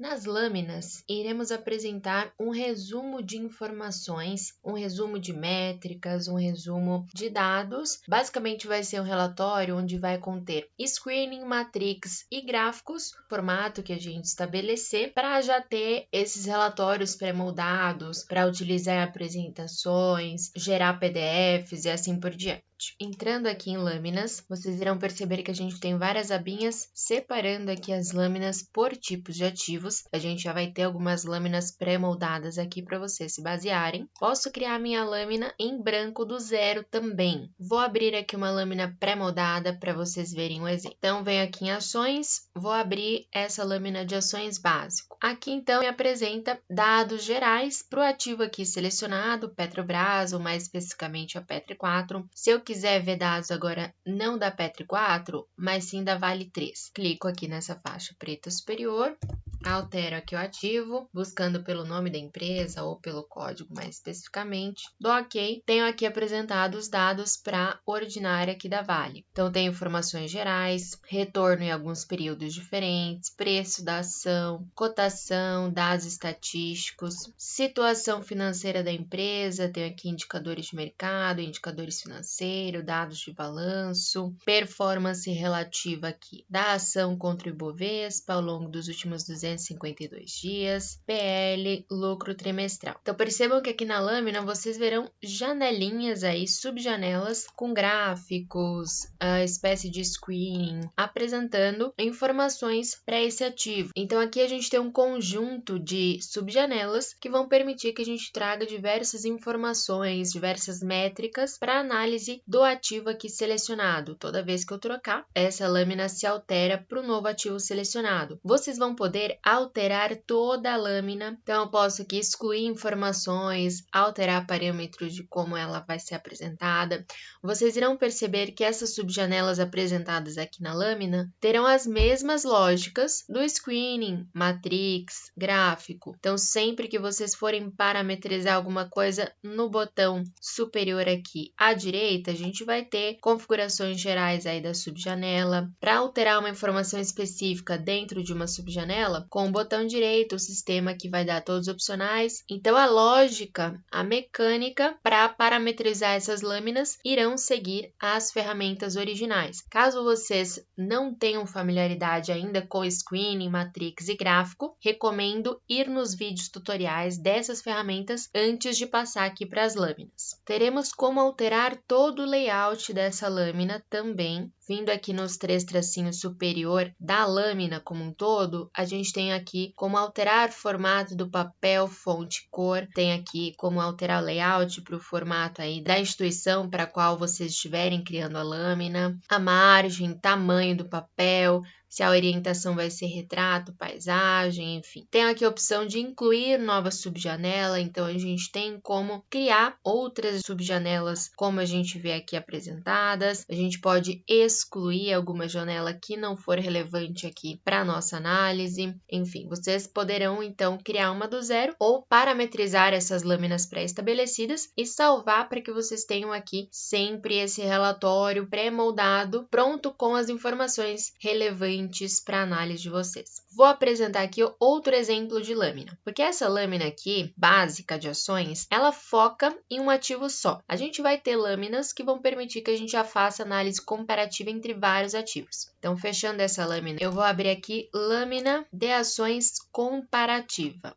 Nas lâminas, iremos apresentar um resumo de informações, um resumo de métricas, um resumo de dados. Basicamente vai ser um relatório onde vai conter screening, matrix e gráficos, formato que a gente estabelecer, para já ter esses relatórios pré-moldados, para utilizar em apresentações, gerar PDFs e assim por diante. Entrando aqui em lâminas, vocês irão perceber que a gente tem várias abinhas separando aqui as lâminas por tipos de ativos. A gente já vai ter algumas lâminas pré-moldadas aqui para vocês se basearem. Posso criar minha lâmina em branco do zero também. Vou abrir aqui uma lâmina pré-moldada para vocês verem um exemplo. Então, venho aqui em ações, vou abrir essa lâmina de ações básico. Aqui, então, me apresenta dados gerais para o ativo aqui selecionado, Petrobras, ou mais especificamente a Petri 4. Se eu quiser ver dados agora não da Petri 4, mas sim da Vale 3. Clico aqui nessa faixa preta superior, altero aqui o ativo, buscando pelo nome da empresa ou pelo código mais especificamente. Dou OK. Tenho aqui apresentado os dados para a ordinária aqui da Vale. Então, tenho informações gerais, retorno em alguns períodos diferentes, preço da ação, cotação, dados estatísticos, situação financeira da empresa, tenho aqui indicadores de mercado, indicadores financeiros, dados de balanço, performance relativa aqui da ação contra o Ibovespa ao longo dos últimos 252 dias, PL, lucro trimestral. Então, percebam que aqui na lâmina vocês verão janelinhas aí, subjanelas com gráficos, a espécie de screening, apresentando informações para esse ativo. Então, aqui a gente tem um conjunto de subjanelas que vão permitir que a gente traga diversas informações, diversas métricas para análise do ativo aqui selecionado. Toda vez que eu trocar, essa lâmina se altera para o novo ativo selecionado. Vocês vão poder alterar toda a lâmina, então eu posso aqui excluir informações, alterar parâmetros de como ela vai ser apresentada. Vocês irão perceber que essas subjanelas apresentadas aqui na lâmina terão as mesmas lógicas do screening, matrix, gráfico. Então, sempre que vocês forem parametrizar alguma coisa no botão superior aqui à direita, a gente vai ter configurações gerais aí da subjanela. Para alterar uma informação específica dentro de uma subjanela, com o botão direito, o sistema que vai dar todos os opcionais. Então, a lógica, a mecânica para parametrizar essas lâminas irão seguir as ferramentas originais. Caso vocês não tenham familiaridade ainda com screening, matrix e gráfico, recomendo ir nos vídeos tutoriais dessas ferramentas antes de passar aqui para as lâminas. Teremos como alterar todo o layout dessa lâmina também. Vindo aqui nos 3 tracinhos superior da lâmina como um todo, a gente tem aqui como alterar formato do papel, fonte, cor. Tem aqui como alterar o layout para o formato aí da instituição para a qual vocês estiverem criando a lâmina, a margem, tamanho do papel, se a orientação vai ser retrato, paisagem, enfim. Tem aqui a opção de incluir nova subjanela, então a gente tem como criar outras subjanelas, como a gente vê aqui apresentadas. A gente pode excluir alguma janela que não for relevante aqui para a nossa análise. Enfim, vocês poderão então criar uma do zero ou parametrizar essas lâminas pré-estabelecidas e salvar para que vocês tenham aqui sempre esse relatório pré-moldado, pronto com as informações relevantes para análise de vocês. Vou apresentar aqui outro exemplo de lâmina, porque essa lâmina aqui, básica de ações, ela foca em um ativo só. A gente vai ter lâminas que vão permitir que a gente já faça análise comparativa entre vários ativos. Então, fechando essa lâmina, eu vou abrir aqui lâmina de ações comparativa.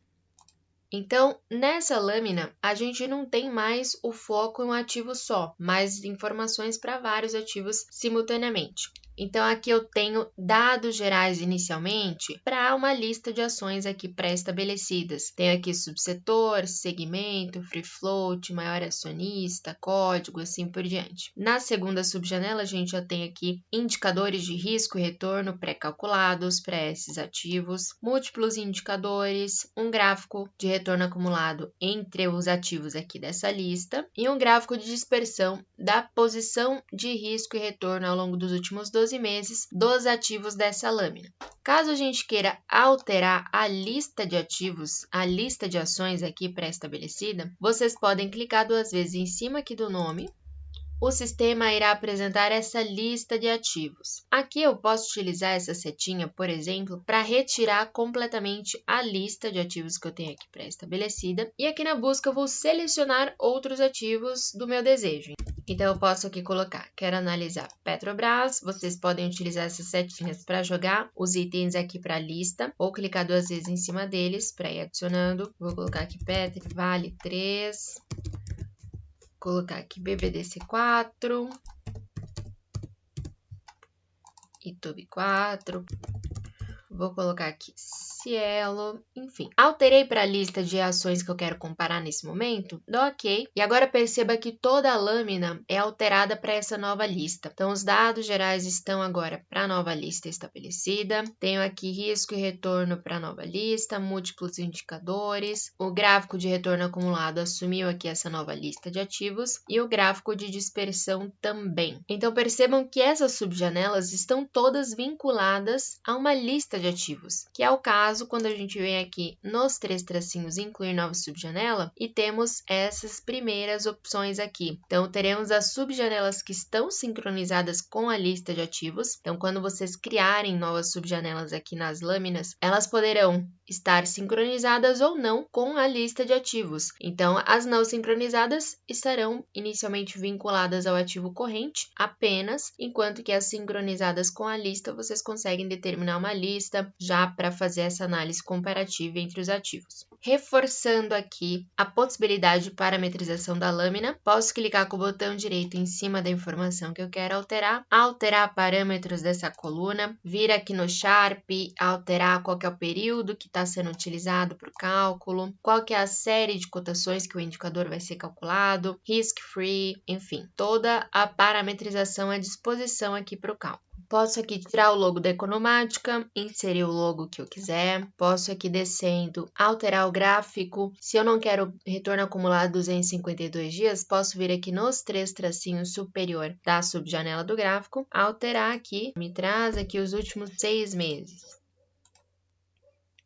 Então, nessa lâmina, a gente não tem mais o foco em um ativo só, mas informações para vários ativos simultaneamente. Então, aqui eu tenho dados gerais inicialmente para uma lista de ações aqui pré-estabelecidas. Tenho aqui subsetor, segmento, free float, maior acionista, código, assim por diante. Na segunda subjanela, a gente já tem aqui indicadores de risco e retorno pré-calculados para esses ativos, múltiplos indicadores, um gráfico de retorno acumulado entre os ativos aqui dessa lista e um gráfico de dispersão da posição de risco e retorno ao longo dos últimos 12 meses dos ativos dessa lâmina. Caso a gente queira alterar a lista de ativos, a lista de ações aqui pré-estabelecida, vocês podem clicar 2 vezes em cima aqui do nome, o sistema irá apresentar essa lista de ativos. Aqui eu posso utilizar essa setinha, por exemplo, para retirar completamente a lista de ativos que eu tenho aqui pré-estabelecida. E aqui na busca eu vou selecionar outros ativos do meu desejo. Então, eu posso aqui colocar, quero analisar Petrobras, vocês podem utilizar essas setinhas para jogar os itens aqui para a lista, ou clicar 2 vezes em cima deles para ir adicionando. Vou colocar aqui Petro, Vale 3, colocar aqui BBDC4, Itobi 4, vou colocar aqui Cielo, enfim. Alterei para a lista de ações que eu quero comparar nesse momento, dou OK. E agora perceba que toda a lâmina é alterada para essa nova lista. Então, os dados gerais estão agora para a nova lista estabelecida. Tenho aqui risco e retorno para a nova lista, múltiplos indicadores. O gráfico de retorno acumulado assumiu aqui essa nova lista de ativos e o gráfico de dispersão também. Então, percebam que essas subjanelas estão todas vinculadas a uma lista de ativos, que é o caso quando a gente vem aqui nos 3 tracinhos incluir nova subjanela e temos essas primeiras opções aqui. Então, teremos as subjanelas que estão sincronizadas com a lista de ativos. Então, quando vocês criarem novas subjanelas aqui nas lâminas, elas poderão estar sincronizadas ou não com a lista de ativos. Então, as não sincronizadas estarão inicialmente vinculadas ao ativo corrente apenas, enquanto que as sincronizadas com a lista, vocês conseguem determinar uma lista já para fazer essa análise comparativa entre os ativos. Reforçando aqui a possibilidade de parametrização da lâmina, posso clicar com o botão direito em cima da informação que eu quero alterar parâmetros dessa coluna, vir aqui no Sharp, alterar qual que é o período que está sendo utilizado para o cálculo, qual que é a série de cotações que o indicador vai ser calculado, risk-free, enfim, toda a parametrização à disposição aqui para o cálculo. Posso aqui tirar o logo da economática, inserir o logo que eu quiser. Posso aqui descendo, alterar o gráfico. Se eu não quero retorno acumulado 252 dias, posso vir aqui nos 3 tracinhos superior da subjanela do gráfico, alterar aqui, me traz aqui os últimos 6 meses.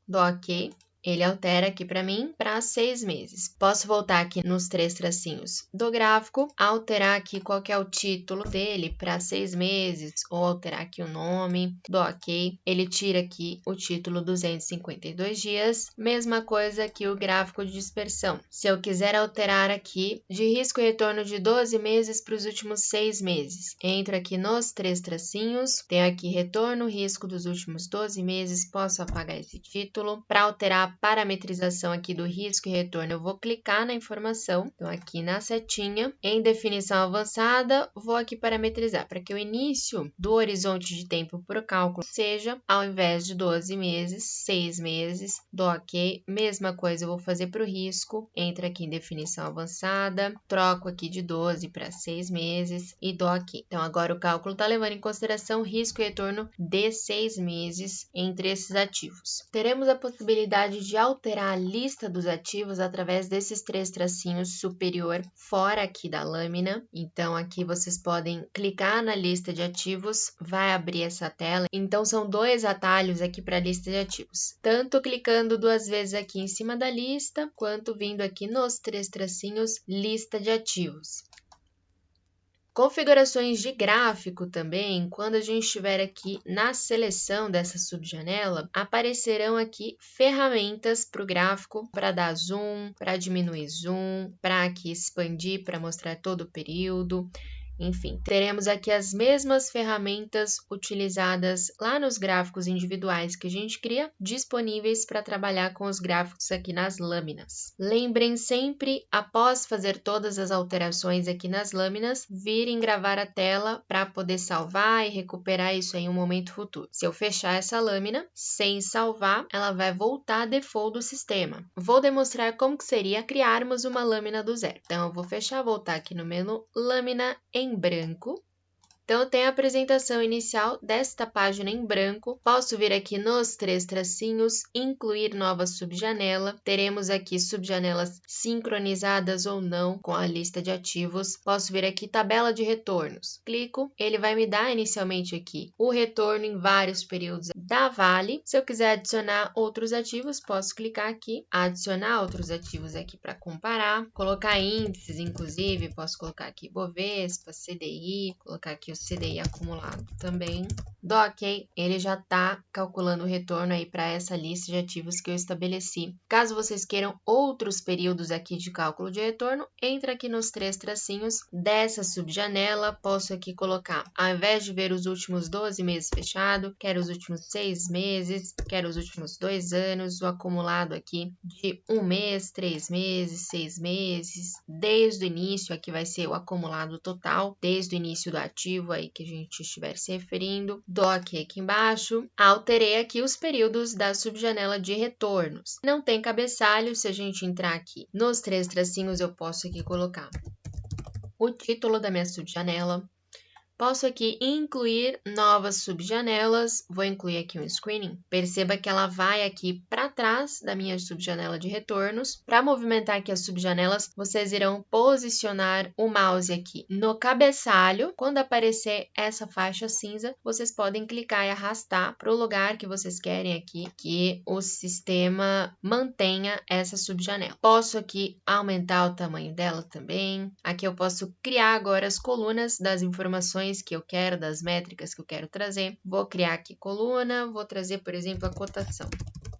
Dou OK. Ele altera aqui para mim para 6 meses. Posso voltar aqui nos 3 tracinhos do gráfico, alterar aqui qual que é o título dele para 6 meses, ou alterar aqui o nome, dou OK. Ele tira aqui o título 252 dias. Mesma coisa que o gráfico de dispersão. Se eu quiser alterar aqui de risco e retorno de 12 meses para os últimos 6 meses, entro aqui nos 3 tracinhos, tenho aqui retorno, risco dos últimos 12 meses, posso apagar esse título. Para alterar a parametrização aqui do risco e retorno, eu vou clicar na informação, então aqui na setinha, em definição avançada, vou aqui parametrizar para que o início do horizonte de tempo para o cálculo seja, ao invés de 12 meses, 6 meses, dou OK. Mesma coisa eu vou fazer para o risco, entra aqui em definição avançada, troco aqui de 12 para 6 meses e dou OK. Então agora o cálculo está levando em consideração risco e retorno de 6 meses entre esses ativos. Teremos a possibilidade de alterar a lista dos ativos através desses 3 tracinhos superior fora aqui da lâmina. Então aqui vocês podem clicar na lista de ativos, vai abrir essa tela. Então são 2 atalhos aqui para a lista de ativos. Tanto clicando 2 vezes aqui em cima da lista, quanto vindo aqui nos 3 tracinhos lista de ativos. Configurações de gráfico também, quando a gente estiver aqui na seleção dessa subjanela, aparecerão aqui ferramentas para o gráfico, para dar zoom, para diminuir zoom, para aqui expandir, para mostrar todo o período. Enfim, teremos aqui as mesmas ferramentas utilizadas lá nos gráficos individuais que a gente cria, disponíveis para trabalhar com os gráficos aqui nas lâminas. Lembrem sempre, após fazer todas as alterações aqui nas lâminas, virem gravar a tela para poder salvar e recuperar isso em um momento futuro. Se eu fechar essa lâmina sem salvar, ela vai voltar a default do sistema. Vou demonstrar como que seria criarmos uma lâmina do zero. Então, eu vou fechar, voltar aqui no menu Lâmina em branco. Então, eu tenho a apresentação inicial desta página em branco. Posso vir aqui nos 3 tracinhos, incluir nova subjanela. Teremos aqui subjanelas sincronizadas ou não com a lista de ativos. Posso vir aqui tabela de retornos. Clico, ele vai me dar inicialmente aqui o retorno em vários períodos da Vale. Se eu quiser adicionar outros ativos, posso clicar aqui, adicionar outros ativos aqui para comparar, colocar índices, inclusive, posso colocar aqui Bovespa, CDI, colocar aqui o CDI acumulado também. Dou OK, ele já está calculando o retorno aí para essa lista de ativos que eu estabeleci. Caso vocês queiram outros períodos aqui de cálculo de retorno, entra aqui nos 3 tracinhos dessa subjanela, posso aqui colocar, ao invés de ver os últimos 12 meses fechado, quero os últimos 6 meses, quero os últimos 2 anos, o acumulado aqui de 1 mês, 3 meses, 6 meses, desde o início, aqui vai ser o acumulado total, desde o início do ativo aí que a gente estiver se referindo. Dou OK aqui embaixo, alterei aqui os períodos da subjanela de retornos. Não tem cabeçalho, se a gente entrar aqui nos 3 tracinhos, eu posso aqui colocar o título da minha subjanela. Posso aqui incluir novas subjanelas, vou incluir aqui um screening. Perceba que ela vai aqui para trás da minha subjanela de retornos. Para movimentar aqui as subjanelas, vocês irão posicionar o mouse aqui no cabeçalho. Quando aparecer essa faixa cinza, vocês podem clicar e arrastar para o lugar que vocês querem aqui, que o sistema mantenha essa subjanela. Posso aqui aumentar o tamanho dela também. Aqui eu posso criar agora as colunas das informações que eu quero, das métricas que eu quero trazer. Vou criar aqui coluna, vou trazer, por exemplo, a cotação.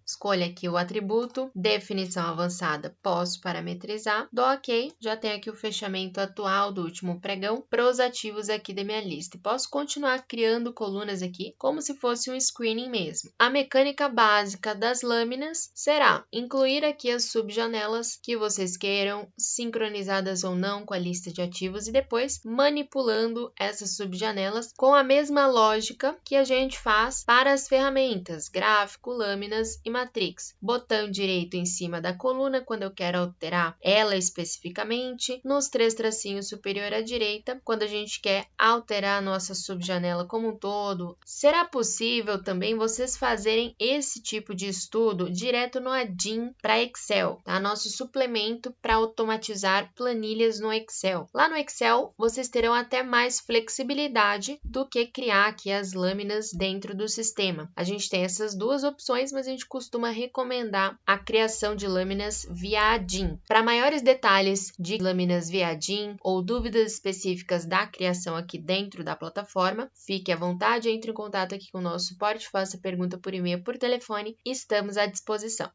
Escolha aqui o atributo, definição avançada, posso parametrizar, dou OK, já tenho aqui o fechamento atual do último pregão para os ativos aqui da minha lista. E posso continuar criando colunas aqui como se fosse um screening mesmo. A mecânica básica das lâminas será incluir aqui as subjanelas que vocês queiram, sincronizadas ou não com a lista de ativos e depois manipulando essas subjanelas com a mesma lógica que a gente faz para as ferramentas gráfico, lâminas e matrix. Botão direito em cima da coluna quando eu quero alterar ela especificamente, nos 3 tracinhos superior à direita, quando a gente quer alterar a nossa subjanela como um todo. Será possível também vocês fazerem esse tipo de estudo direto no Adim para Excel, tá? Nosso suplemento para automatizar planilhas no Excel. Lá no Excel, vocês terão até mais flexibilidade do que criar aqui as lâminas dentro do sistema. A gente tem essas duas opções, mas a gente costuma recomendar a criação de lâminas via Adim. Para maiores detalhes de lâminas via Adim ou dúvidas específicas da criação aqui dentro da plataforma, fique à vontade, entre em contato aqui com o nosso suporte, faça pergunta por e-mail, por telefone, estamos à disposição.